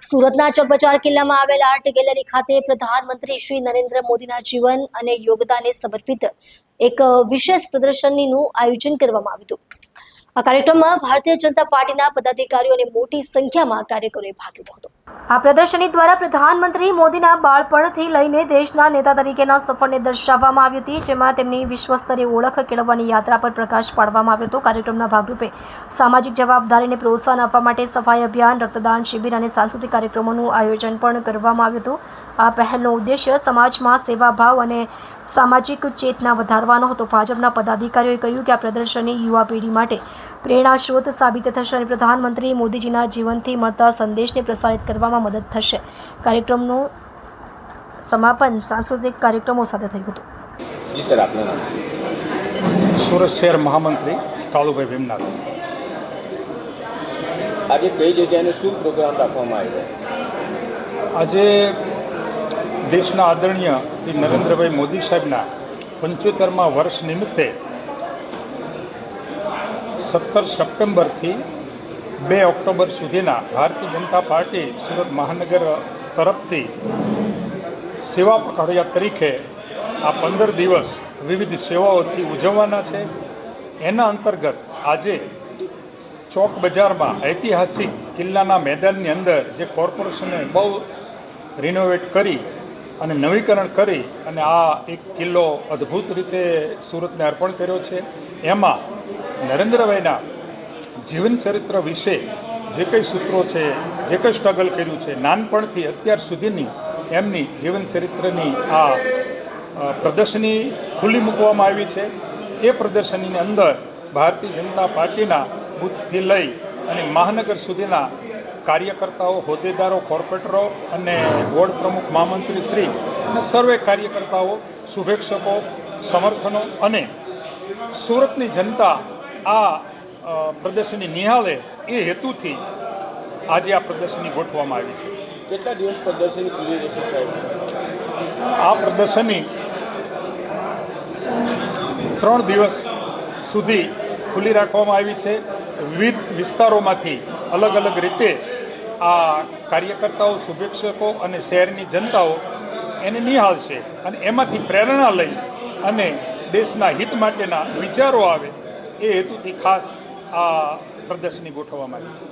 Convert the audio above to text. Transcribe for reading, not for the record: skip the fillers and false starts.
સુરતના ચકબજાર કિલ્લામાં આવેલ આર્ટ ગેલેરી ખાતે પ્રધાનમંત્રી શ્રી નરેન્દ્ર મોદીના જીવન અને યોગદાનને સમર્પિત એક વિશેષ પ્રદર્શનનું આયોજન કરવામાં આવ્યું હતું। આ કાર્યક્રમમાં ભારતીય જનતા પાર્ટીના પદાધિકારીઓ અને મોટી સંખ્યામાં કાર્યકરોએ ભાગ લીધો હતો। આ પ્રદર્શની દ્વારા પ્રધાનમંત્રી મોદીના બાળપણથી લઈને દેશના નેતા તરીકેના સફરને દર્શાવવામાં આવી હતી, જેમાં તેમની વિશ્વસ્તરીય ઓળખ કેળવવાની યાત્રા પર પ્રકાશ પાડવામાં આવ્યો હતો। કાર્યક્રમના ભાગરૂપે સામાજિક જવાબદારીને પ્રોત્સાહન આપવા માટે સફાઈ અભિયાન, રક્તદાન શિબિર અને સાંસ્કૃતિક કાર્યક્રમોનું આયોજન પણ કરવામાં આવ્યું હતું। આ પહેલનો ઉદ્દેશ્ય સમાજમાં સેવાભાવ અને સામાજિક ચેતના વધારવાનો હતો। ભાજપના પદાધિકારીઓએ કહ્યું કે આ પ્રદર્શની યુવા પેઢી માટે પ્રેરણા સ્ત્રોત સાબિત થશે અને પ્રધાનમંત્રી મોદીજીના જીવનથી મળતા સંદેશને પ્રસારિત કરવામાં મદદ થશે। કાર્યક્રમનું સમાપન સાંસ્કૃતિક કાર્યક્રમો સાથે થયું હતું। જી સર, આપનું નામ? સુરત શહેર મહામંત્રી કાલુભાઈ ભીમનાથ। આજે કઈ જગ્યાએ શું પ્રોગ્રામ રાખવામાં આવ્યો? આજે દેશના આદરણીય શ્રી નરેન્દ્રભાઈ મોદી સાહેબના 75મા વર્ષ નિમિત્તે 17 સપ્ટેમ્બરથી 2 ઓક્ટોબર સુધીના ભારતીય જનતા પાર્ટી સુરત મહાનગર તરફથી સેવા પખવાડિયા તરીકે આ 15 દિવસ વિવિધ સેવાઓથી ઉજવવાના છે। એના અંતર્ગત આજે ચોક બજારમાં ઐતિહાસિક કિલ્લાના મેદાનની અંદર જે કોર્પોરેશને બહુ રિનોવેટ કરી અને નવીકરણ કરી અને આ એક કિલ્લો અદ્ભુત રીતે સુરતને અર્પણ કર્યો છે। એમાં નરેન્દ્રભાઈના જીવનચરિત્ર વિશે જે કંઈ સૂત્રો છે, જે કંઈ સ્ટ્રગલ કર્યું છે, નાનપણથી અત્યાર સુધીની એમની જીવનચરિત્રની આ પ્રદર્શની ખુલ્લી મૂકવામાં આવી છે। એ પ્રદર્શનીની અંદર ભારતીય જનતા પાર્ટીના બૂથથી લઈ અને મહાનગર સુધીના કાર્યકર્તાઓ, હોદ્દેદારો, કોર્પોરેટરો અને વોર્ડ પ્રમુખ, મહામંત્રી શ્રી અને સર્વે કાર્યકર્તાઓ, શુભેચ્છકો, સમર્થનો અને સુરતની જનતા આ પ્રદર્શની નિહાળે એ હેતુથી આજે આ પ્રદર્શની ગોઠવવામાં આવી છે। કેટલા દિવસ પ્રદર્શની ખુલ્લી રહેશે સાહેબ? આ પ્રદર્શની 3 દિવસ સુધી ખુલ્લી રાખવામાં આવી છે। વિવિધ વિસ્તારોમાંથી અલગ અલગ રીતે આ કાર્યકર્તાઓ, શુભેચ્છકો અને શહેરની જનતાઓ એને નિહાળશે અને એમાંથી પ્રેરણા લઈ અને દેશના હિત માટેના વિચારો આવે એ હેતુથી ખાસ આ પ્રદર્શની ગોઠવવામાં આવી છે।